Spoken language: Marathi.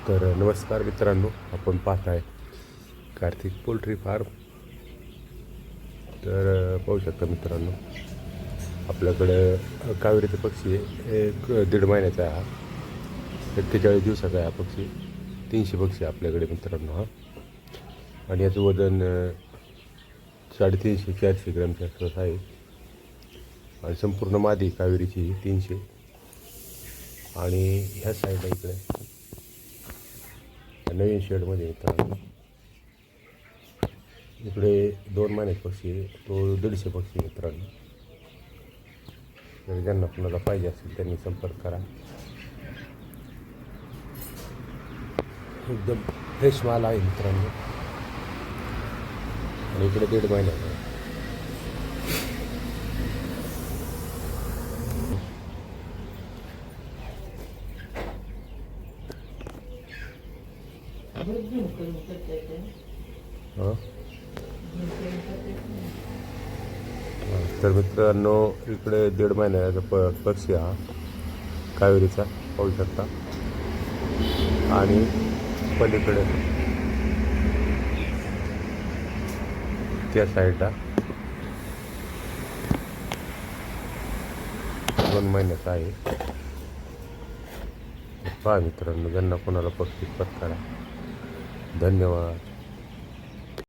तर नमस्कार मित्रांनो, आपण पाहताय कार्तिक पोल्ट्री फार्म. तर पाहू शकता मित्रांनो, आपल्याकडं कावेरीचा पक्षी एक 1.5 महिन्याचा आहे. हा 41 दिवसाचा आहे हा पक्षी. 300 पक्षी आपल्याकडे मित्रांनो हा. आणि याचं वजन 350-400 ग्रॅमच्या आसपास आहे. आणि संपूर्ण मादी कावेरीची 300. आणि ह्या साईडला इकडे नवीन शेडमध्ये मित्रांनो इकडे 2 महिन्याचे पक्षी आहे, तो 150 पक्षी मित्रांनो. जर ज्यांना कुणाला पाहिजे असेल त्यांनी संपर्क करा. एकदम फ्रेश माल आहे मित्रांनो. आणि इकडे 1.5 महिन्याचा आहे. तर मित्रांनो, इकडे 1.5 महिन्याचा पक्षी हा कावेरीचा पाहू शकता. आणि पलीकडे त्या साईडला 2 महिन्याचा आहे. पहा मित्रांनो, ज्यांना कोणाला पक्षी करा. धन्यवाद.